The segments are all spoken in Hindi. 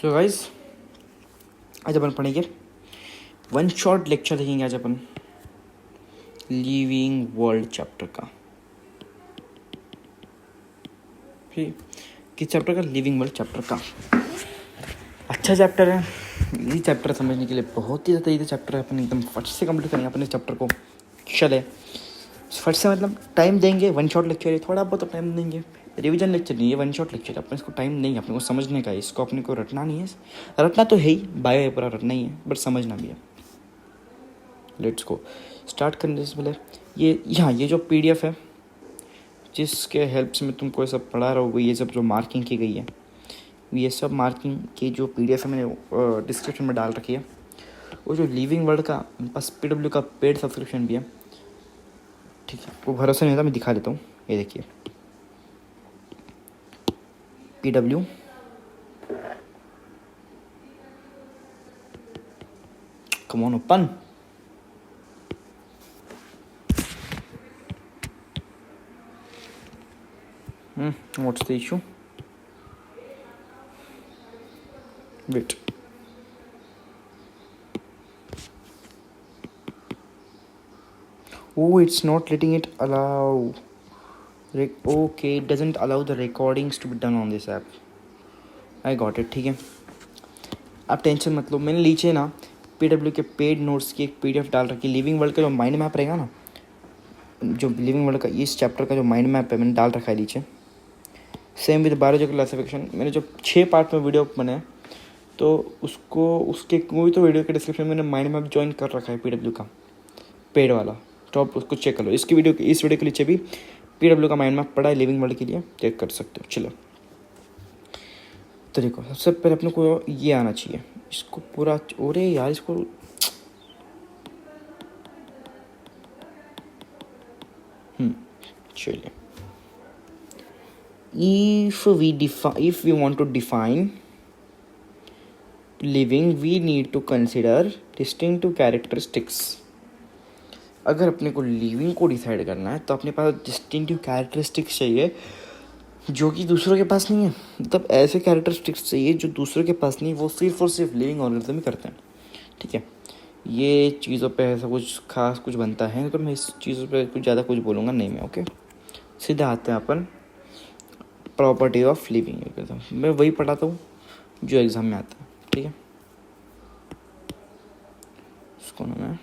सो गाइस, आज अपन पढ़ेंगे वन शॉट लेक्चर देखेंगे आज अपन लिविंग वर्ल्ड चैप्टर का। ठीक, किस चैप्टर का? लिविंग वर्ल्ड चैप्टर का। अच्छा चैप्टर है। ये चैप्टर समझने के लिए बहुत ही ज़्यादा चैप्टर है। अपन एकदम फट से कंप्लीट करेंगे अपने चैप्टर को। चले फट से, मतलब टाइम देंगे। वन शॉट लेक्चर है, थोड़ा बहुत टाइम देंगे। रिवीजन लेक्चर नहीं है, वन शॉट लेक्चर है। अपने इसको टाइम नहीं है, अपने को समझने का है। इसको अपने को रटना नहीं है। रटना तो है ही, बायो पूरा रटना ही है, बट समझना भी है। Let's go. स्टार्ट करने से पहले ये जो PDF है जिसके हेल्प से मैं तुमको ये सब पढ़ा रहा हूँ, ये सब जो मार्किंग की गई है, ये सब मार्किंग की जो PDF है मैंने डिस्क्रिप्शन में डाल रखी है। वो जो लिविंग वर्ल्ड का बस PW का पेड सब्सक्रिप्शन भी है। ठीक है, वो भरोसा नहीं होता, मैं दिखा देता हूँ। ये देखिए PW come on open. What's the issue? Wait. Oh, it's not letting it allow. Okay, it doesn't allow the recordings to be done on this app. I got it. ठीक है, आप टेंशन मत लो। मैंने नीचे ना PW के पेड नोट्स की एक PDF डाल रखी। लिविंग वर्ल्ड का जो माइंड मैप रहेगा ना, जो लिविंग वर्ल्ड का इस चैप्टर का जो माइंड मैप है, मैंने डाल रखा है नीचे। Same with biology classification. मैंने जो 6 पार्ट में वीडियो बने, तो उसके कोई तो वीडियो के डिस्क्रिप्शन में मैंने माइंड मैप ज्वाइन कर रखा है PW का पेड वाला। तो आप उसको चेक कर लो। इस वीडियो के नीचे भी PW का माइंड मैप पड़ा है लिविंग वर्ल्ड के लिए, चेक कर सकते हो। चलो तो देखो, सबसे पहले अपने को ये आना चाहिए। इसको पूरा, अरे यार इसको चलिए। if we want to define living, we need to consider distinctive characteristics। अगर अपने को लिविंग को डिसाइड करना है तो अपने पास डिस्टिंक्टिव कैरेक्टरिस्टिक्स चाहिए जो कि दूसरों के पास नहीं है। मतलब ऐसे कैरेक्टरिस्टिक्स चाहिए जो दूसरों के पास नहीं, वो सिर्फ और सिर्फ लिविंग ऑर्गेनिज्म ही करते हैं। ठीक है, ये चीज़ों पे ऐसा कुछ खास कुछ बनता है, तो मैं इस चीज़ों पे कुछ ज़्यादा कुछ बोलूँगा नहीं मैं। ओके, सीधे आते हैं अपन प्रॉपर्टी ऑफ लिविंग ऑर्गेनिज्म। मैं वही पढ़ाता हूँ जो एग्ज़ाम में आता है। ठीक है, इसको ना मैं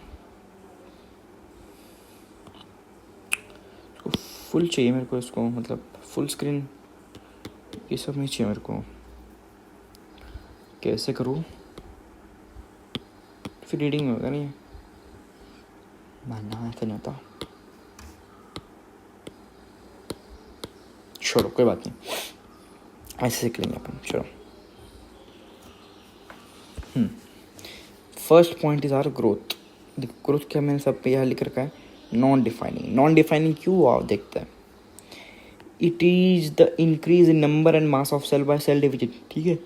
फुल चाहिए मेरे को, इसको मतलब फुल स्क्रीन ये सब नहीं चाहिए मेरे को। कैसे करूँ? फिर रीडिंग होगा नहीं, मानना ऐसा नहीं होता। छोड़ो, कोई बात नहीं, ऐसे सीख लेंगे अपन। चलो, first point is our growth. Growth क्या मैंने सब पे यहाँ लिख रखा है, नॉन डिफाइनिंग। नॉन डिफाइनिंग क्यों आप देखते हैं? It is the increase in number and mass of cell by cell division. ठीक है,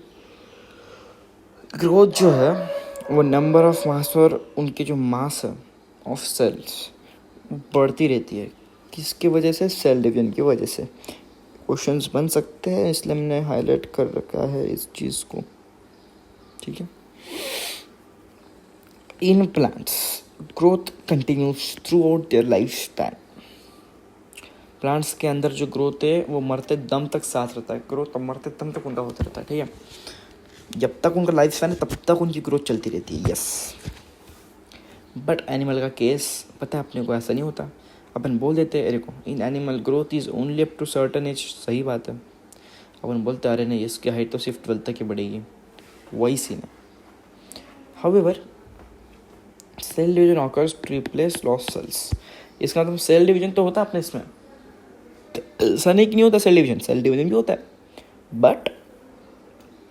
ग्रोथ जो है वो नंबर ऑफ मास और उनके जो मास है ऑफ सेल्स बढ़ती रहती है। किसकी वजह से? सेल डिवीजन की वजह से। क्वेश्चंस बन सकते हैं, इसलिए हमने हाईलाइट कर रखा है इस चीज़ को। ठीक है, in plants growth continues through out their life span. Plants के अंदर जो ग्रोथ है वो मरते दम तक साथ रहता है। ग्रोथ मरते दम तक उनका होता रहता है। ठीक है, जब तक उनका लाइफ स्पैन है तब तक उनकी ग्रोथ चलती रहती है। यस, बट एनिमल का केस पता है अपने को, ऐसा नहीं होता। अपन बोल देते हैं देखो, in animal growth is only up to certain age. सही बात है, अपन बोलते अरे नहीं, इसकी हाइट तो सिर्फ 12 तक ही बढ़ेगी, वही सीन है। However cell division occurs to replace lost cells. इसका मतलब सेल डिवीजन तो होता है अपने इसमें, ऐसा नहीं कि नहीं होता। सेल डिवीजन भी होता है, बट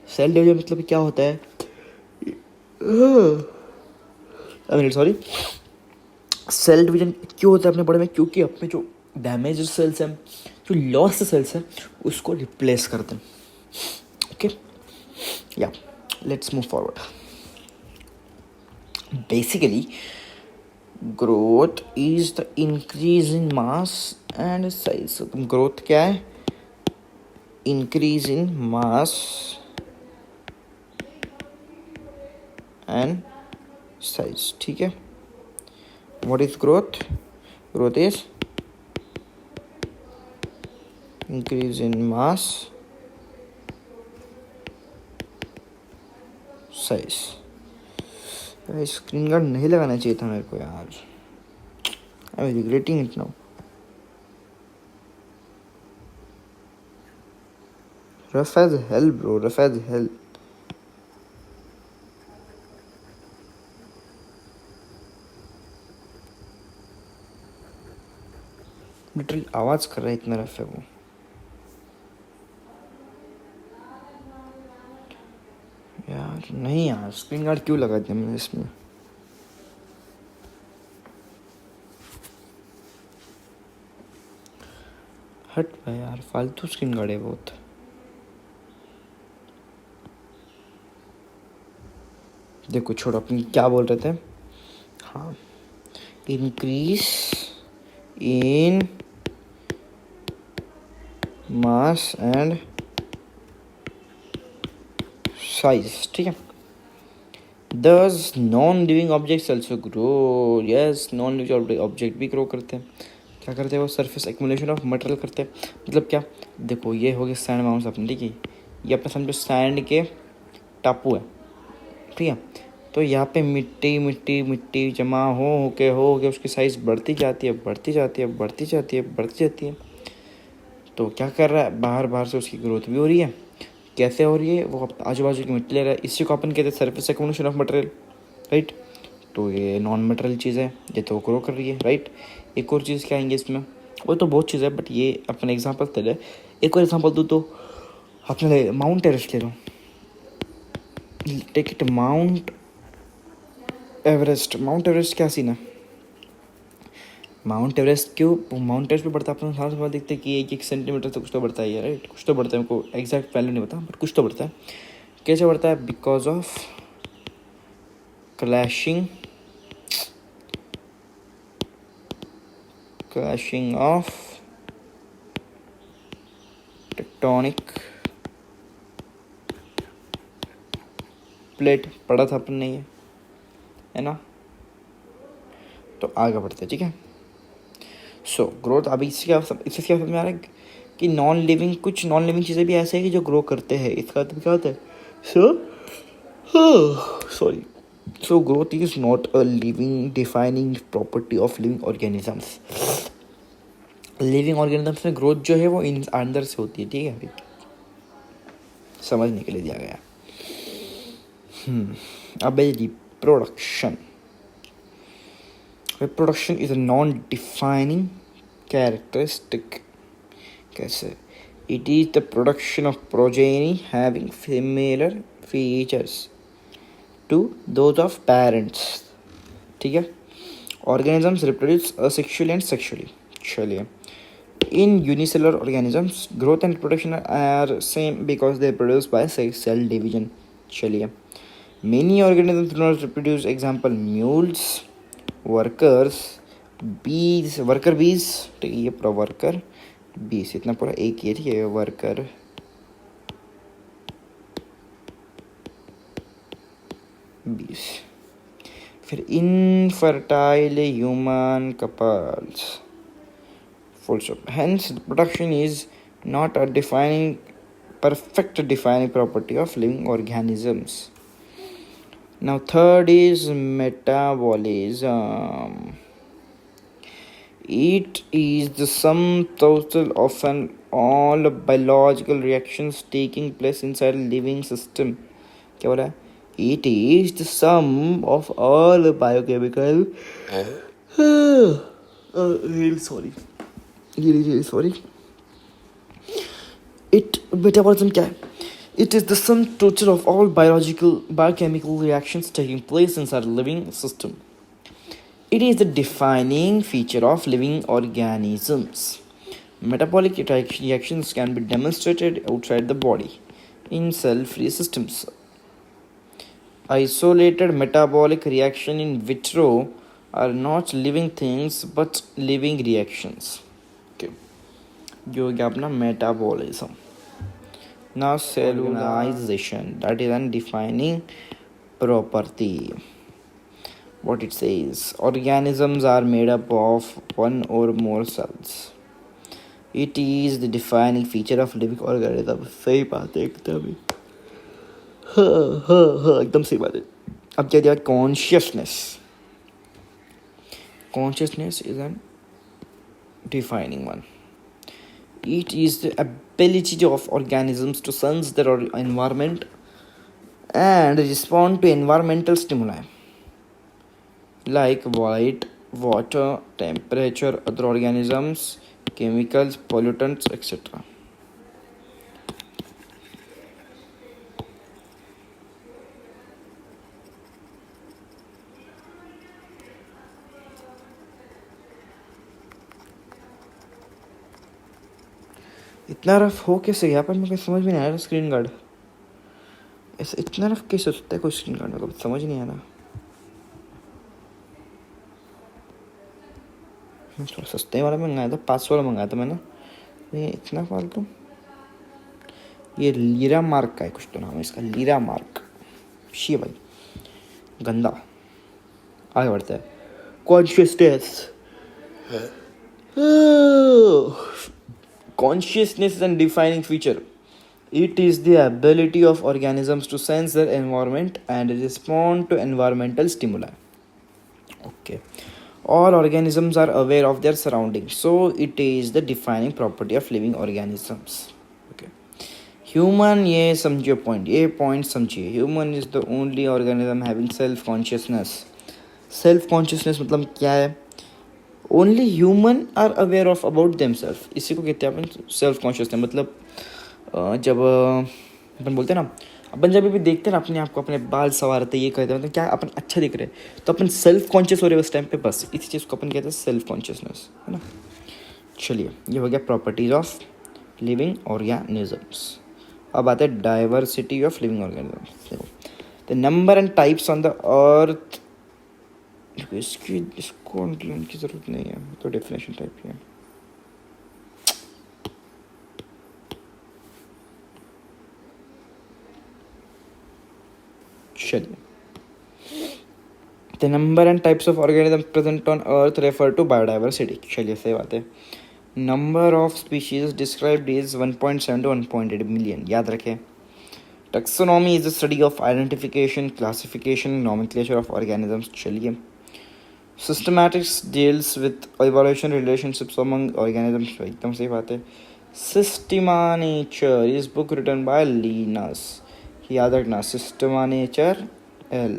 सेल डिवीजन मतलब क्या होता है? सॉरी, सेल डिवीजन क्यों होता है अपने बॉडी में? क्योंकि अपने जो डैमेज सेल्स हैं, जो लॉस्ट सेल्स हैं, उसको रिप्लेस करते हैं। ओके, या let's move forward. Basically growth is the increase in mass and size. Growth क्या है? Increase in mass and size. ठीक है. What is growth? Growth is increase in mass, size. Screen guard नहीं लगाना चाहिए था मेरे को यार. I am regretting it now. Rough as hell bro, rough as hell. Literally आवाज कर रहा है, इतना रफ है वो. यार नहीं यार, स्क्रीन गार्ड क्यों लगा दिया मैंने इसमें. हट भाई यार, फालतू स्क्रीन गार्ड है बहुत. देखो छोड़ो, अपन क्या बोल रहे थे. हाँ, increase in mass and size. ठीक है. Thus non-living objects also grow. Yes, non-living object भी ग्रो करते हैं. क्या करते हैं वो? सरफेस एक्मुलेशन ऑफ मटेरियल करते हैं. मतलब क्या? देखो ये हो गए सैंड माउंट्स अपने. ठीक है, ये अपना समझो सैंड के टापू है. ठीक है. तो यहाँ पे मिट्टी मिट्टी मिट्टी जमा हो के उसकी साइज़ बढ़ती जाती है, बढ़ती जाती है, बढ़ती जाती है, बढ़ती जाती है. तो क्या कर रहा है? बाहर से उसकी ग्रोथ भी हो रही है. कैसे हो रही है? वो आजू बाजू की मिट्टी ले रहा है. इसी को अपन कहते हैं surface accumulation of material, right. तो ये नॉन मटेरियल चीज़ है, ये तो ग्रो कर रही है, राइट. एक और चीज़ क्या आएंगे इसमें? वो तो बहुत चीज़ है, बट ये अपने एग्जांपल चले. एक और एग्जांपल दूँ तो अपने माउंट एवरेस्ट ले लो. Take it Mount Everest. Mount Everest क्या सीन है? माउंट एवरेस्ट क्यों माउंट एवरेस्ट पे बढ़ता है? अपन साल साल देखते हैं कि 1-1 सेंटीमीटर तो कुछ तो बढ़ता है, राइट. कुछ तो बढ़ता है, मेरे को एग्जैक्ट वैल्यू नहीं पता, बट कुछ तो बढ़ता है. कैसे बढ़ता है? Because of clashing of tectonic plate. पढ़ा था अपन ने ये, है ना. तो आगे बढ़ते हैं. ठीक है. So growth. अभी इससे क्या समझ में आ रहा है कि कुछ नॉन लिविंग चीज़ें भी ऐसे हैं कि जो ग्रो करते हैं. इसका मतलब क्या होता है? Sorry. So growth is not a living defining property of living organisms. Living organisms में ग्रोथ जो है वो अंदर से होती है. ठीक है, समझने के लिए दिया गया. अब reproduction. Reproduction is a non defining characteristic. कैसे? It is the production of progeny having similar features to those of parents. ठीक है. Organisms reproduce asexually and sexually. चलिए. In unicellular organisms, growth and reproduction are same because they produce by cell division. चलिए. Many organisms do not reproduce. Example: mules, workers, bees. Worker bees. ठीक है, ये पूरा worker bees इतना पूरा एक ही है. ठीक है, worker bees. फिर infertile human couples. Full stop. Hence, reproduction is not a perfect defining property of living organisms. Now, third is metabolism. It is the sum total of all biological reactions taking place inside a living system. क्या बोला? It is the sum of all biochemical. Really sorry. Metabolism क्या है? It is the sum total of all biochemical reactions taking place inside a living system. It is the defining feature of living organisms. Metabolic reactions can be demonstrated outside the body in cell-free systems. Isolated metabolic reaction in vitro are not living things but living reactions. Okay. जो हो गया अपना metabolism. Now cellularization, that is an defining property. What it says, organisms are made up of one or more cells. It is the defining feature of living organism. सही बात है एकदम ही. हाँ एकदम सही बात है. अब क्या दिया? Consciousness. Consciousness is an defining one. It is the ability of organisms to sense their environment and respond to environmental stimuli like light, water, temperature, other organisms, chemicals, pollutants, etc. इतना रफ हो कैसे गया? पर मुझे समझ में नहीं आ रहा. स्क्रीन गार्ड ऐसे इतना रफ कैसे होता है कोई स्क्रीन गार्ड? मेरे को समझ नहीं आ रहा. थोड़ा सस्ते वाला मंगाया था, 500 वाला मंगाया था मैंने. ये इतना फालतू. ये लीरा मार्क का है कुछ तो नाम है इसका. Lira mark. शी भाई गंदा. आगे बढ़ता है. Consciousness. Consciousness is a defining feature. It is the ability of organisms to sense their environment and respond to environmental stimuli. Okay. All organisms are aware of their surroundings, so it is the defining property of living organisms. Okay. Human, ये समझिए point. ये point समझिए. Human is the only organism having self-consciousness. Self-consciousness मतलब क्या है? Only human are aware of about them self. इसी को कहते हैं अपन सेल्फ कॉन्शियसनेस. मतलब जब अपन बोलते हैं ना, अपन जब भी देखते हैं ना अपने आप को, अपने बाल संवारते ये कहते हैं मतलब क्या अपन अच्छा दिख रहे हैं, तो अपन सेल्फ कॉन्शियस हो रहे हैं उस टाइम पे. बस इसी चीज़ को अपन कहते हैं सेल्फ कॉन्शियसनेस, है ना. चलिए ये हो गया प्रॉपर्टीज ऑफ लिविंग ऑर्गेनिजम्स. अब आते हैं diversity of living organisms. The number and types on the earth. इसको अंडरलाइन की जरूरत नहीं है, तो डेफिनेशन टाइप की है. चलिए. The number and types of organism present on earth refer to biodiversity. चलिए सही बात है. Number of species described is 1.7 to 1.8 million. याद रखें. Taxonomy is the study of identification, classification, nomenclature of organisms. चलिए. Systematics deals with evolution relationships among organisms. एकदम सही बात है. Systema Nature is book written by Linus. याद रखना Systema Nature L.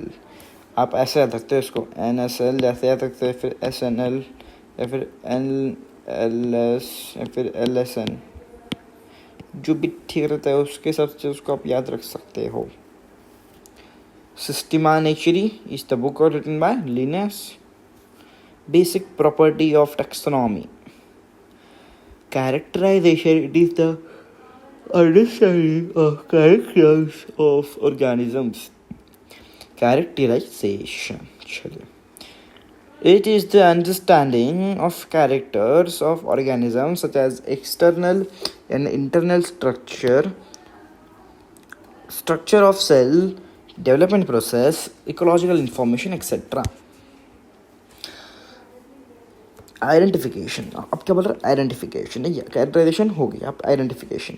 आप ऐसे याद रखते हो इसको NSL, ऐसे याद रखते हैं, फिर SNL या फिर NLS या फिर LSN. जो भी ठीक रहता है उसके हिसाब से उसको आप याद रख सकते हो. Systema Naturae is the book written by Linus. Basic property of taxonomy. Characterization. It is the understanding of characters of organisms. Characterization. It is the understanding of characters of organisms such as external and internal structure of cell, development process, ecological information, etc. Identification. अब क्या बोल रहा है? आइडेंटिफिकेशन नहीं, कैरेक्टराइजेशन हो गया. अब identification.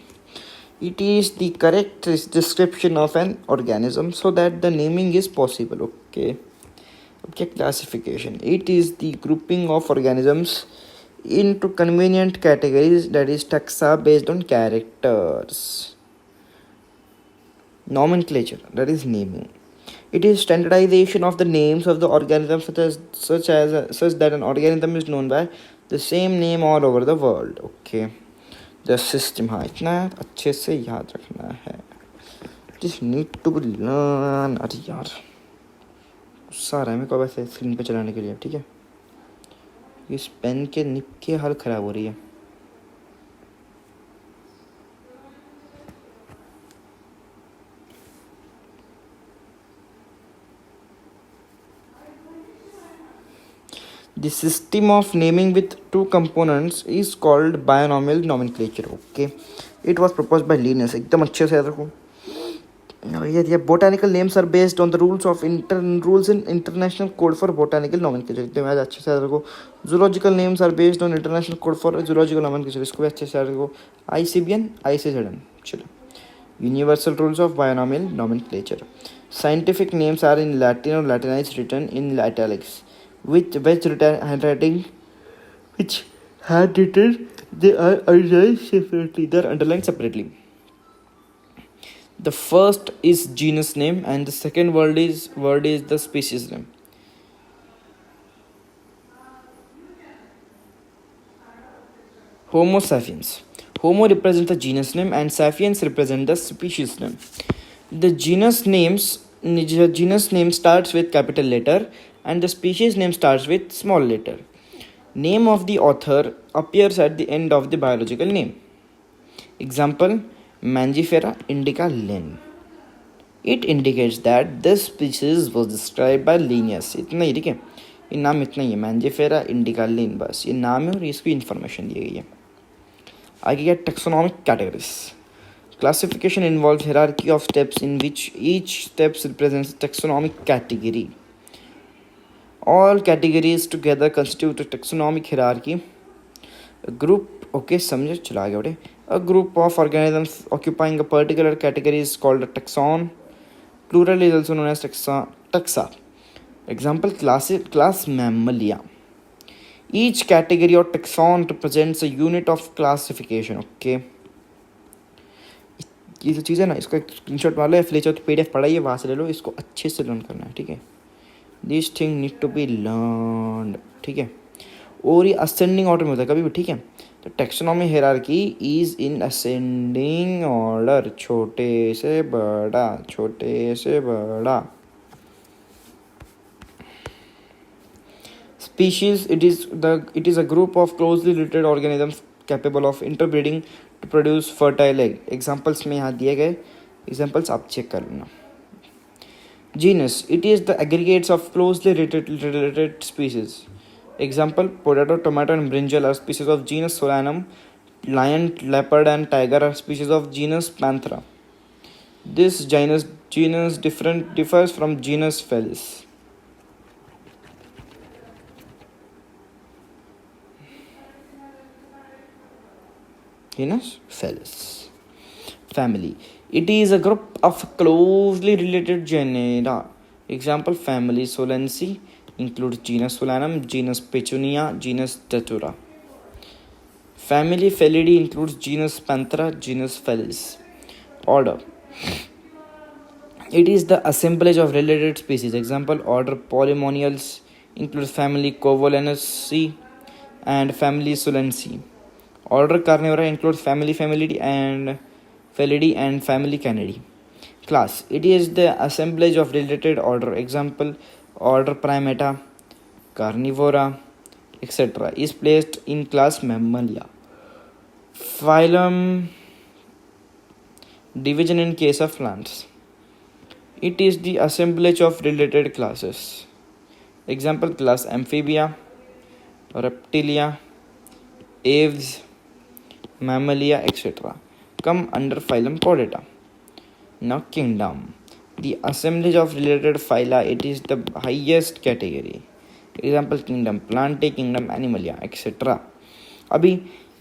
It is the correct description of an organism so that the naming is possible. Okay. अब क्या? Classification. It is the grouping of organisms into convenient categories, that is taxa based on characters. Nomenclature, that is naming. It is standardization of the names of the organisms such that an organism is known by the same name all over the world. Okay. The system. हाँ इतना अच्छे से याद रखना है. Just need to learn. अरे यार गुस्सा आ रहा है मेरे को वैसे स्क्रीन पे चलाने के लिए. ठीक है. इस पेन के निक की हाल ख़राब हो रही है. The system of naming with two components is called binomial nomenclature. Okay. It was proposed by Linus. एकदम अच्छे से याद रखो. Yeah, botanical names are based on the rules in international code for botanical nomenclature. तो मैं अच्छे से देखो zoological names are based on international code for zoological nomenclature. इसको भी अच्छे से देखो ICBN ICZN. चलो universal rules of binomial nomenclature. Scientific names are in Latin or Latinized written in italics, with handwriting which handwritten they are underlined separately. They are underlined separately. The first is genus name and the second word is the species name. Homo sapiens. Homo represents the genus name and sapiens represent the species name. The genus name starts with capital letter and the species name starts with small letter. Name of the author appears at the end of the biological name. Example, Mangifera indica Linn. It indicates that this species was described by Linnaeus. इतना ही ठीक है, ये नाम इतना ही है, मैंजीफेरा इंडिका लिन, बस ये नाम है और इसकी इन्फॉर्मेशन दी गई है. आगे क्या, taxonomic categories. Classification involves hierarchy of steps in which each step represents a taxonomic category. All categories together constitute a taxonomic hierarchy. A group, okay, समझे, चला आगे बढ़े. A group of organisms occupying a particular category is called a taxon. Plural is also known as taxa. Example, class Mammalia. Each category or taxon represents a unit of classification. Okay. ये जो चीज़ है ना, इसका स्क्रीनशॉट मार लो या फ्लेचर PDF पढ़ाइए, वहाँ से ले लो, इसको अच्छे से लर्न करना है, ठीक है. This thing need to be learn, ठीक है. और ये असेंडिंग ऑर्डर में होता है कभी भी, ठीक है. तो taxonomy hierarchy is in ascending order, छोटे से बड़ा, छोटे से बड़ा. Species, it is a group of closely related organisms capable of interbreeding to produce fertile egg. Examples में यहाँ दिए गए examples आप चेक कर लेना. Genus, it is the aggregates of closely related species. Example, potato, tomato and brinjal are species of genus Solanum. Lion, leopard and tiger are species of genus Panthera. This genus differs from genus Felis. Genus Felis. Family, it is a group of closely related genera. Example, family Solensi includes genus Solanum, genus Petunia, genus Datura. Family Felidae includes genus Panthera, genus Felis. Order, it is the assemblage of related species. Example, order Polymoniales includes family Covolaceae and family Solensi. Order Carnivora includes family Felidae and family Canidae. Class, it is the assemblage of related order. Example, order Primata, Carnivora, etc. is placed in class Mammalia. Phylum, division in case of plants. It is the assemblage of related classes. Example, class Amphibia, Reptilia, Aves, Mammalia, etc. come under phylum Chordata. Now kingdom, the assemblage of related phyla, it is the highest category. Example, kingdom Plantae, kingdom Animalia, etc. अभी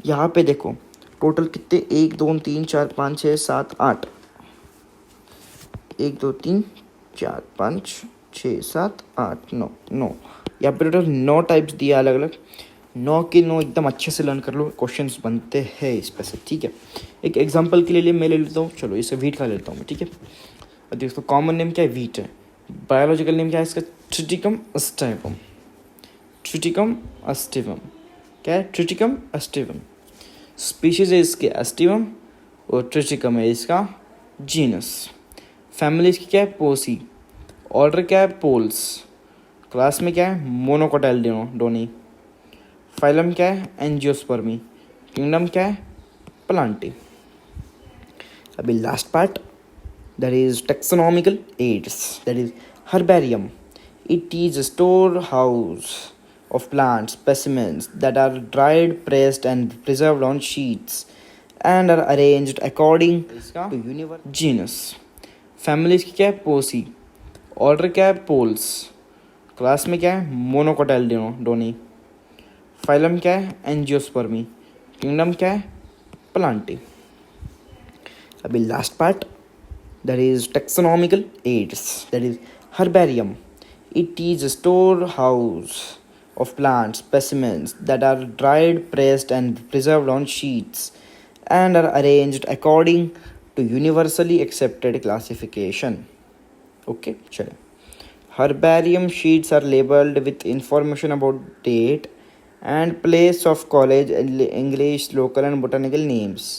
यहाँ पे देखो टोटल कितने, 1 2 3 4 5 6 7 8, 1 2 3 4 5 6 7 8 9 9, यहाँ पे टोटल 9 टाइप्स दिया अलग अलग. 9 के 9 एकदम अच्छे से लर्न कर लो, क्वेश्चंस बनते हैं इस पर से, ठीक है. एक एग्जांपल के लिए मैं ले लेता हूँ, चलो इसे वीट का ले लेता हूँ मैं, ठीक है. अब देखो कॉमन नेम क्या है, वीट है. बायोलॉजिकल नेम क्या है इसका, ट्रिटिकम अस्टिवम. ट्रिटिकम अस्टिवम क्या है, ट्रिटिकम अस्टिवम. स्पीशीज है इसके अस्टिवम और ट्रिटिकम है इसका जीनस. फैमिली इसकी क्या है, पोसी. ऑर्डर क्या है, पोल्स. क्लास में क्या है, मोनोकोटाइलडोनी. फाइलम क्या है, एंजियोस्पर्मी. किंगडम क्या है, प्लांटी. अभी last part, that is taxonomical aids, that is herbarium. It is a store house of plant specimens that are dried, pressed and preserved on sheets and are arranged according to genus. Families की क्या है? पोसी। ऑर्डर क्या है? पोल्स। क्लास में क्या है? मोनोकोटाइलडोनी। फाइलम क्या है? एंजियोस्पर्मी। किंगडम क्या है? प्लांटी। अभी last part, that is taxonomical aids, that is herbarium. It is a storehouse of plant specimens that are dried, pressed, and preserved on sheets and are arranged according to universally accepted classification. Okay, चलो. Herbarium sheets are labeled with information about date and place of college, English, local, and botanical names,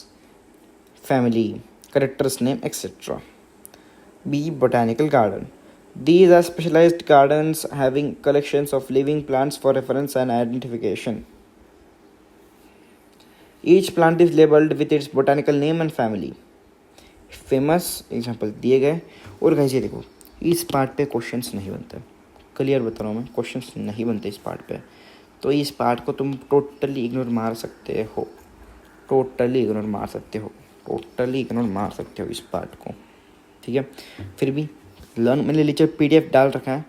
family, character's name, etc. B. Botanical garden. These are specialized gardens having collections of living plants for reference and identification. Each plant is labeled with its botanical name and family. Famous example दिए गए। और गाइस ये देखो, इस पार्ट पे क्वेश्चंस नहीं बनते, क्लियर बता रहा हूँ मैं, क्वेश्चंस नहीं बनते इस पार्ट पे। तो इस पार्ट को तुम टोटली इग्नोर मार सकते हो, टोटली इग्नोर मार सकते हो, टोटली इग्नोर मार सकते हो इस पार्ट को, ठीक है। फिर भी लर्न मैंने नीचे PDF डाल रखा है,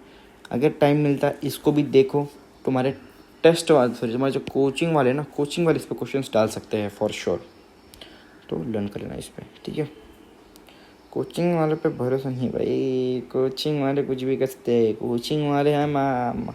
अगर टाइम मिलता है इसको भी देखो। तुम्हारे टेस्ट वाले, सॉरी तुम्हारे जो कोचिंग वाले ना, कोचिंग वाले इस पर क्वेश्चंस डाल सकते हैं फॉर श्योर, तो लर्न कर लेना इस पर, ठीक है। कोचिंग वाले पे भरोसा नहीं भाई, कोचिंग वाले कुछ भी कर सकते हैं, कोचिंग वाले हैं माम।